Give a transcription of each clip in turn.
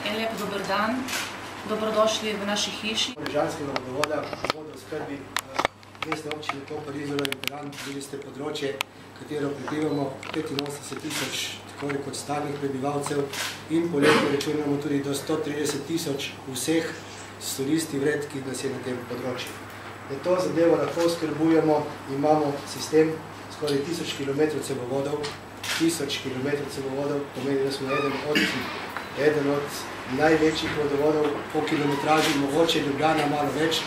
En lep dober dan, dobrodošli v naši hiši. Rižanskega vodovoda, vodoskrbi mestne občine Koper, Izola in Piran, bili ste področje, katero prebivamo 85 000 tako kot stalnih prebivalcev in po letu računamo tudi do 130 000 vseh turisti vred, ki nas je na tem področju. Da to zadevo lahko skrbujemo, imamo sistem skoraj 1000 km cevovodov. 1000 km cevovodov pomeni, da smo eden od največjih vodovodov po kilometraži, mogoče Ljubljana malo več,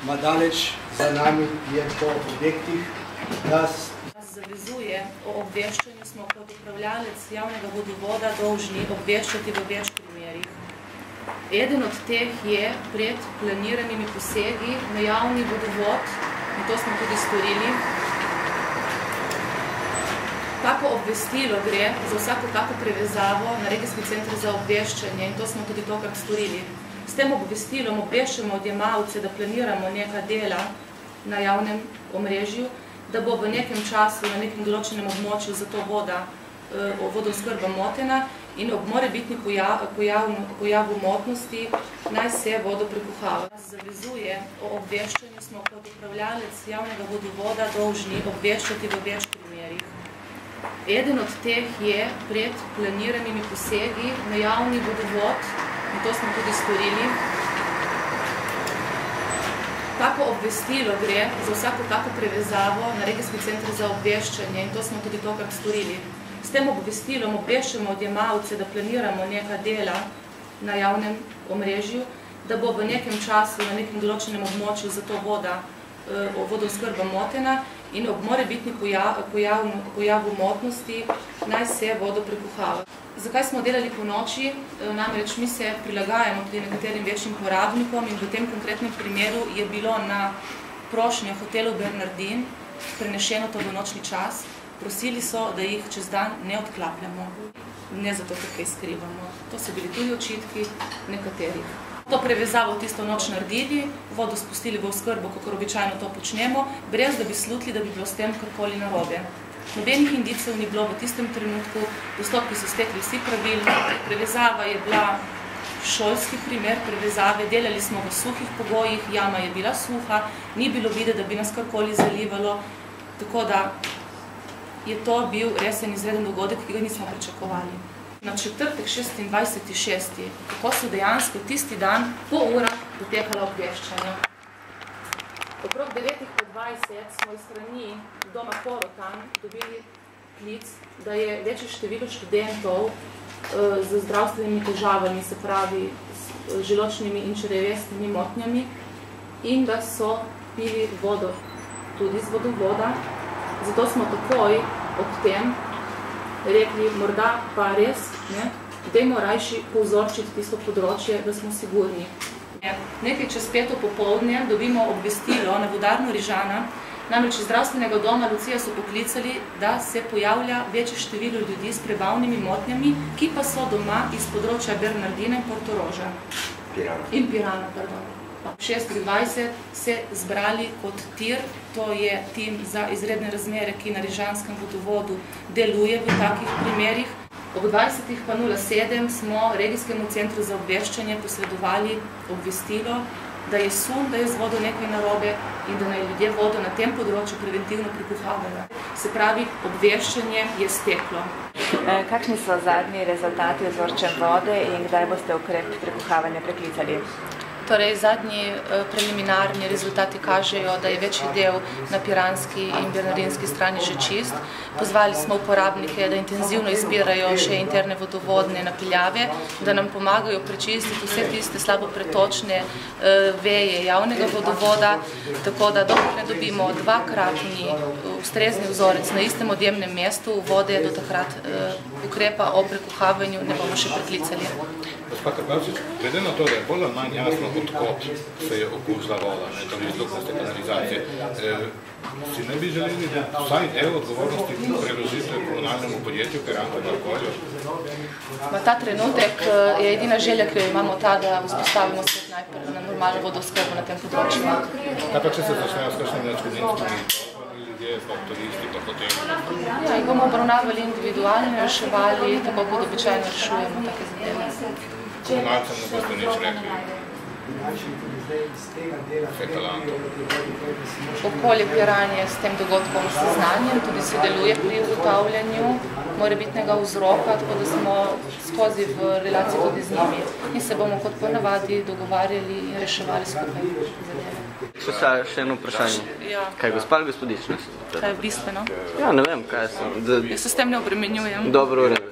ma daleč za nami je po objektih. Nas zavezuje o obveščanju, smo kot upravljalec javnega vodovoda dolžni obveščati v več primerih. Eden od teh je pred planiranimi posegi na javni vodovod, in to smo tudi storili. Tako obvestilo gre za vsako tako prevezavo na regijski center za obveščanje in to smo tudi tokrat storili. S tem obvestilom obveščamo odjemalce, da planiramo neka dela na javnem omrežju, da bo v nekem času na nekem določenem območju zato vodooskrba motena in ob morebitni pojavu motnosti naj se vodo prekuhava. Nas zavezuje o obveščanju, smo kot upravljalec javnega vodovoda dolžni obveščati v več primerih. Eden od teh je pred planiranimi posegi na javni vodovod in to smo tudi storili. Tako obvestilo gre za vsako tako prevezavo na regijski center za obveščanje in to smo tudi tokrat storili. S tem obvestilom obveščamo odjemalce, da planiramo neka dela na javnem omrežju, da bo v nekem času na nekem določenem območju zato vodooskrba motena in ob morebitni pojavu motnosti naj se vodo prekuhava. Zakaj smo delali po noči? Namreč mi se prilagajamo tudi nekaterim večjim porabnikom in v tem konkretnem primeru je bilo na prošnjo hotelu Bernardin prenešeno to v nočni čas. Prosili so, da jih čez dan ne odklapljamo, ne zato, ker kaj skrivamo. To so bili tudi očitki nekaterih. To prevezavo tisto noč naredili, vodo spustili v oskrbo, kakor običajno to počnemo, brez da bi slutili, da bi bilo s tem karkoli narobe. Nobenih indicev ni bilo v tistem trenutku, postopki so stekli vsi pravilno, prevezava je bila šolski primer prevezave, delali smo v suhih pogojih, jama je bila suha, ni bilo videti, da bi nas karkoli zalivalo, tako da je to bil res en izreden dogodek, ki ga nismo pričakovali. Na četrtek 26.6. kako so dejansko tisti dan po urah potekala obveščanja. Okrog 9.20 smo iz strani doma Korotan dobili klic, da je večje število študentov z zdravstvenimi težavami, se pravi z želočnimi in črevesnimi motnjami in da so pili vodo tudi z vodovoda. Zato smo takoj ob tem rekli, morda pa res, dajmo rajši povzorčiti tisto področje, da smo sigurni. Nekaj čez 5. popoldne dobimo obvestilo na vodarno Rižana, namreč iz zdravstvenega doma Lucija so poklicali, da se pojavlja večje število ljudi s prebavnimi motnjami, ki pa so doma iz področja Bernardina in Portoroža. In Pirana, pardon. 6.20 se zbrali kot TIR, to je tim za izredne razmere, ki na Rižanskem vodovodu deluje v takih primerih. Ob 20.07 smo regijskemu centru za obveščanje posredovali obvestilo, da je sum, da je z vodo nekaj narobe in da naj ljudje vodo na tem področju preventivno prekuhavajo. Se pravi, obveščanje je steklo. Kakšni so zadnji rezultati vzorčen vode in kdaj boste ukrep prekuhavanja preklicali? Torej, zadnji preliminarni rezultati kažejo, da je večji del na piranski in bernardinski strani že čist. Pozvali smo uporabnike, da intenzivno izbirajo še interne vodovodne napeljave, da nam pomagajo prečistiti vse tiste slabo pretočne veje javnega vodovoda, tako da dokler ne dobimo dvakratni ustrezni vzorec na istem odjemnem mestu vode, do takrat ukrepa o prekuhavanju ne bomo še preklicali. Gospa Krpavčič, glede na to, da je bolj ali manj jasno, odkot se je okusla voda, torej iz doknaste kanalizacije, si ne bi želeli, da vsaj del odgovornosti preložite komunalnemu podjetju, Piran ali karkoli? Ta trenutek je edina želja, ki jo imamo ta, da vzpostavimo spet najprej na normalno vodooskrbo na tem področju. Kaj pa če se začnejo s kakšnimi odškodninskimi ljudje, turisti pa potem? Ja, jih bomo obravnavali individualno, reševali, tako kot običajno rešujemo take zadeve. komunalcem ne boste nič rekli. Fetalantov. Okolje Piran je s tem dogodkom seznanjen, tudi sodeluje pri ugotavljanju morebitnega vzroka, tako da smo skozi v relaciji tudi z njimi in se bomo kot ponavadi dogovarjali in reševali skupaj zadeve. Še eno vprašanje. Ja. Kaj je gospa ali gospodičnost? Kaj je bistveno? Ja, ne vem, kaj sem. Jaz se s tem ne obremenjujem. Dobro, v redu.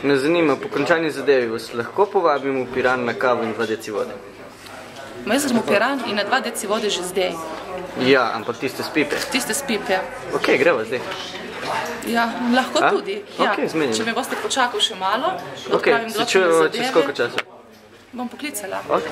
Me zanima, po končani zadevi vas lahko povabim v Piran na kavo in 2 deci vode? Jaz sem v Piran in na 2 deci vode že zdaj. Ja, ampak tiste s pipe. Tiste s pipe. Ok, greva zdaj. Ja, lahko tudi. Ja. Ok, zmenjeno. Če me boste počakal še malo, Ok, se čujemo čez koliko časa? Bom poklicala. Ok.